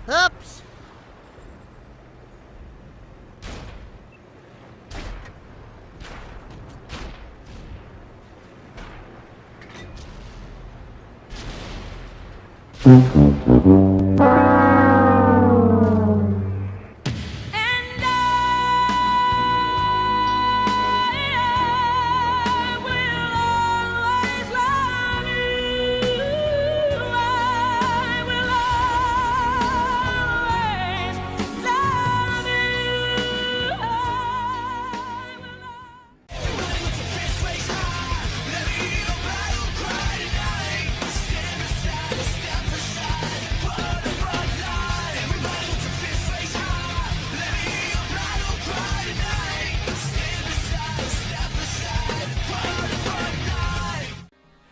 Oops.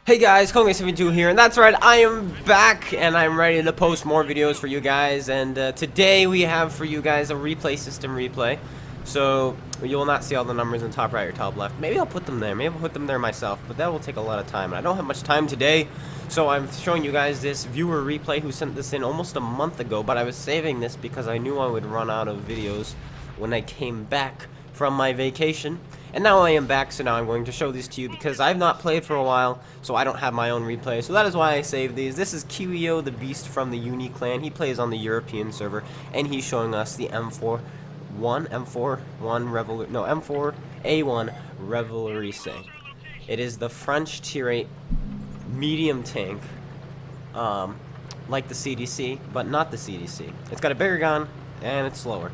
Hey guys, Kiwio here, and that's right, I am back, and I'm ready to post more videos for you guys, and today we have for you guys a replay system replay, so you will not see all the numbers in the top right or top left. Maybe I'll put them there, maybe I'll put them there myself, but that will take a lot of time, and I don't have much time today, so I'm showing you guys this viewer replay who sent this in almost a month ago, but I was saving this because I knew I would run out of videos when I came back from my vacation. And now I am back, so now I'm going to show these to you because I've not played for a while, so I don't have my own replay. So that is why I saved these. This is Kiwio, the beast from the Uni clan. He plays on the European server, and he's showing us the M4A1 Revalorisé. It is the French tier 8 medium tank, like the CDC, but not the CDC. It's got a bigger gun, and it's slower.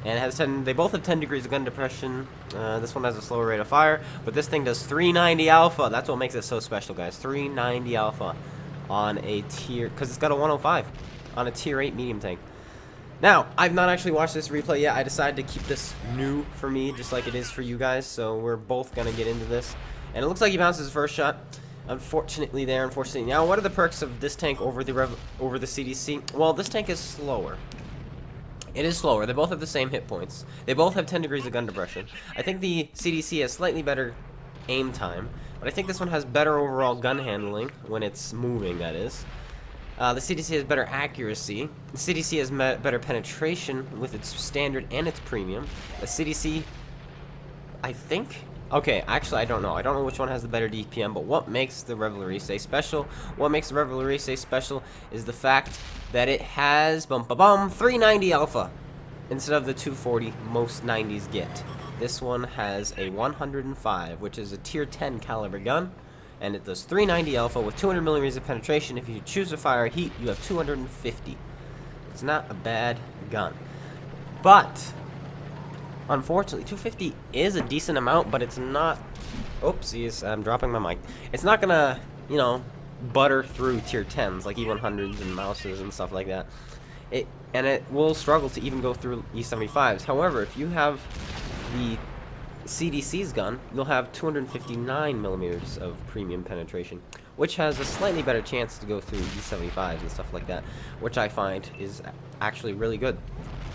And it has 10, they both have 10 degrees of gun depression. This one has a slower rate of fire, but this thing does 390 alpha. That's what makes it so special, guys. 390 alpha on a tier, because it's got a 105 on a tier 8 medium tank. Now, I've not actually watched this replay yet. I decided to keep this new for me, just like it is for you guys. So we're both going to get into this. And it looks like he bounced his first shot. Unfortunately there, unfortunately. Now, what are the perks of this tank over the CDC? Well, this tank is slower. It is slower. They both have the same hit points. They both have 10 degrees of gun depression. I think the CDC has slightly better aim time, but I think this one has better overall gun handling when it's moving, that is. The CDC has better accuracy. The CDC has better penetration with its standard and its premium. The CDC, I think... Okay, actually, I don't know. I don't know which one has the better DPM, but what makes the Revalorisé special? What makes the Revalorisé special is the fact that it has 390 alpha instead of the 240 most 90s get. This one has a 105, which is a tier 10 caliber gun, and it does 390 alpha with 200 millimeters of penetration. If you choose to fire heat, you have 250. It's not a bad gun, but unfortunately, 250 is a decent amount, but it's not... Oopsies, I'm dropping my mic. It's not gonna, you know, butter through tier 10s, like E100s and mouses and stuff like that. It will struggle to even go through E75s. However, if you have the CDC's gun, you'll have 259 millimeters of premium penetration, which has a slightly better chance to go through E75s and stuff like that, which I find is actually really good.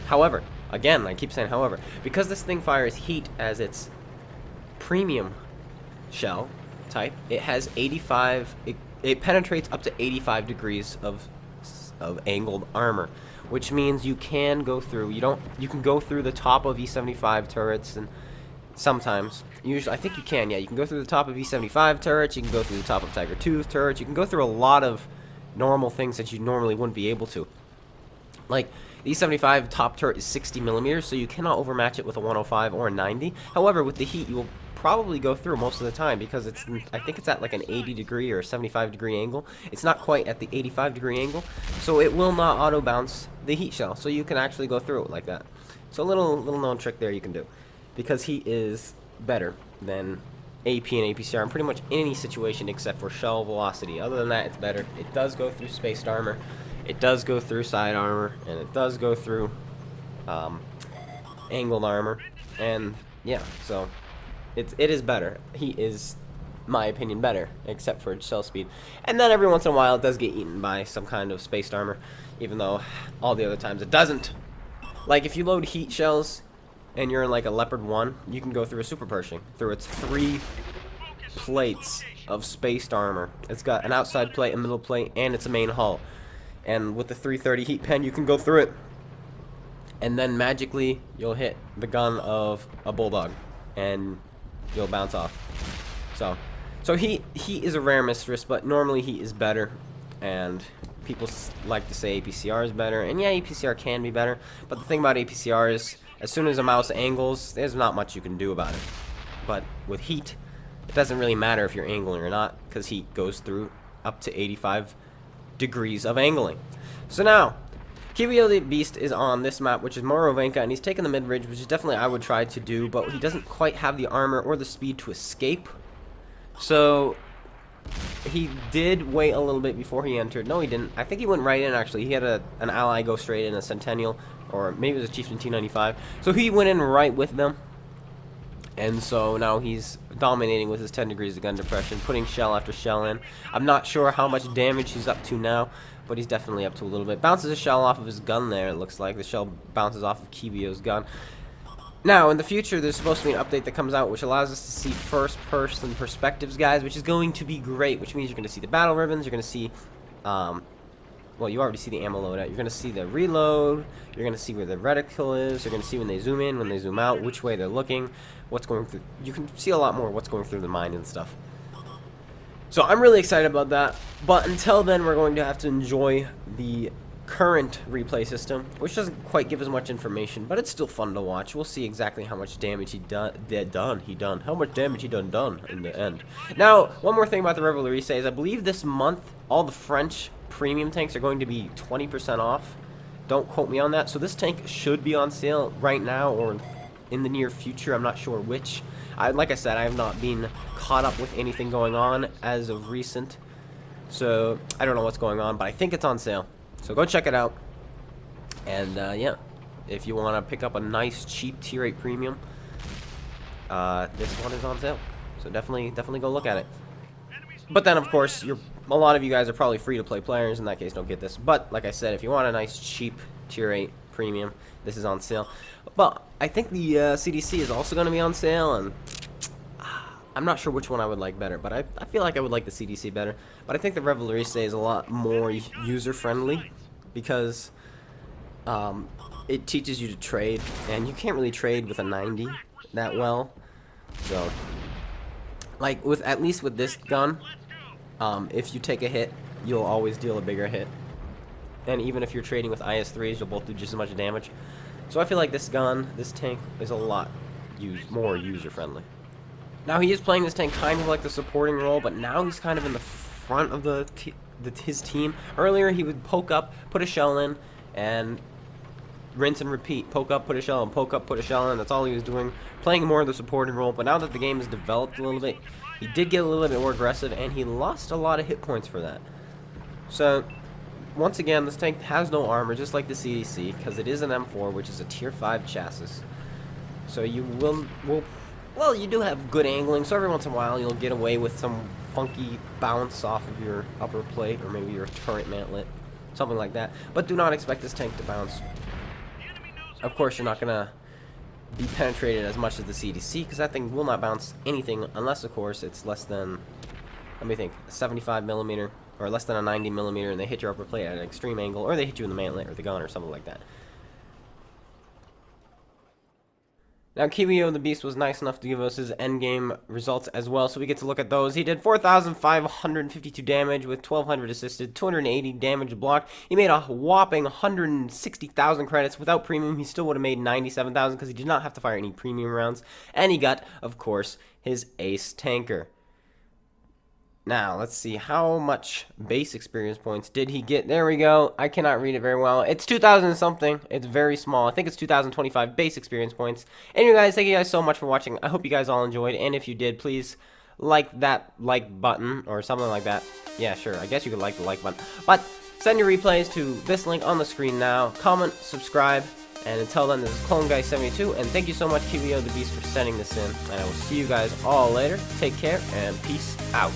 However, again, I keep saying however, because this thing fires heat as its premium shell type, it has 85, it penetrates up to 85 degrees of angled armor, which means you can go through, you can go through the top of E75 turrets, and sometimes, usually, I think you can, yeah, you can go through the top of E75 turrets, you can go through the top of Tiger 2 turrets, you can go through a lot of normal things that you normally wouldn't be able to. Like, the E75 top turret is 60 millimeters, so you cannot overmatch it with a 105 or a 90. However, with the heat, you will probably go through most of the time because it's, I think it's at like an 80 degree or 75 degree angle. It's not quite at the 85 degree angle, so it will not auto bounce the heat shell, so you can actually go through it like that. So a little known trick there you can do, because heat is better than AP and APCR in pretty much any situation except for shell velocity. Other than that, it's better. It does go through spaced armor. It does go through side armor, and it does go through angled armor, and yeah, so it is better. He is, my opinion, better, except for shell speed. And then every once in a while, it does get eaten by some kind of spaced armor, even though all the other times it doesn't. Like if you load heat shells and you're in like a Leopard 1, you can go through a Super Pershing through its 3 plates of spaced armor. It's got an outside plate, a middle plate, and it's a main hull. and with the 330 heat pen, you can go through it. And then magically, you'll hit the gun of a bulldog, and you'll bounce off. So he is a rare mistress, but normally he is better, and people like to say APCR is better, and yeah, APCR can be better, but the thing about APCR is, as soon as a mouse angles, there's not much you can do about it. But with heat, it doesn't really matter if you're angling or not, because heat goes through up to 85 degrees of angling. So now, Kiwio the Beast is on this map, which is Morovenka, and he's taking the mid-ridge, which is definitely I would try to do, but he doesn't quite have the armor or the speed to escape. So he did wait a little bit before he entered. No, he didn't. I think he went right in, actually. He had an ally go straight in, a Centennial, or maybe it was a Chieftain T95. So he went in right with them. And so now he's dominating with his 10 degrees of gun depression, putting shell after shell in. I'm not sure how much damage he's up to now, but he's definitely up to a little bit. Bounces a shell off of his gun there, it looks like. The shell bounces off of Kiwio's gun. Now, in the future, there's supposed to be an update that comes out which allows us to see first-person perspectives, guys, which is going to be great, which means you're going to see the battle ribbons, you're going to see, well, you already see the ammo loadout, you're going to see the reload, you're going to see where the reticle is, you're going to see when they zoom in, when they zoom out, which way they're looking, what's going through, you can see a lot more what's going through the mind and stuff. So I'm really excited about that, but until then, we're going to have to enjoy the current replay system, which doesn't quite give as much information, but it's still fun to watch. We'll see exactly how much damage he done how much damage he done in the end. Now, one more thing about the Revalorisé is I believe this month all the French premium tanks are going to be 20% off. Don't quote me on that. So this tank should be on sale right now or in the near future. I'm not sure which. Like I said, I have not been caught up with anything going on as of recent, so I don't know what's going on, but I think it's on sale. So go check it out, and yeah, if you want to pick up a nice cheap tier 8 premium, this one is on sale. So definitely go look at it. But then of course, a lot of you guys are probably free to play players. In that case, don't get this. But like I said, if you want a nice cheap tier 8 premium, this is on sale. But I think the CDC is also going to be on sale, and I'm not sure which one I would like better, but I feel like I would like the CDC better. But I think the Revalorisé is a lot more user-friendly because it teaches you to trade, and you can't really trade with a 90 that well. So, like, at least with this gun, if you take a hit, you'll always deal a bigger hit. And even if you're trading with IS-3s, you'll both do just as much damage. So I feel like this gun, this tank, is a lot more user-friendly. Now he is playing this tank kind of like the supporting role, but now he's kind of in the front of his team. Earlier he would poke up, put a shell in, and rinse and repeat. Poke up, put a shell in, poke up, put a shell in. That's all he was doing, playing more of the supporting role. But now that the game has developed a little bit, he did get a little bit more aggressive, and he lost a lot of hit points for that. So once again, this tank has no armor, just like the CDC, because it is an M4, which is a tier 5 chassis. So you well, you do have good angling, so every once in a while you'll get away with some funky bounce off of your upper plate, or maybe your turret mantlet, something like that. But do not expect this tank to bounce. Of course, you're not going to be penetrated as much as the CDC, because that thing will not bounce anything unless, of course, it's less than, let me think, a 75mm, or less than a 90mm, and they hit your upper plate at an extreme angle, or they hit you in the mantlet or the gun or something like that. Now, Kiwio the Beast was nice enough to give us his endgame results as well, so we get to look at those. He did 4,552 damage with 1,200 assisted, 280 damage blocked. He made a whopping 160,000 credits. Without premium, he still would have made 97,000 because he did not have to fire any premium rounds. And he got, of course, his ace tanker. Now, let's see, how much base experience points did he get? There we go. I cannot read it very well. It's 2,000 something. It's very small. I think it's 2,025 base experience points. Anyway, guys, thank you guys so much for watching. I hope you guys all enjoyed, and if you did, please like that like button or something like that. Yeah, sure. I guess you could like the like button. But send your replays to this link on the screen now. Comment, subscribe, and until then, this is CloneGuy72, and thank you so much, Kiwio the Beast, for sending this in. And I will see you guys all later. Take care, and peace out.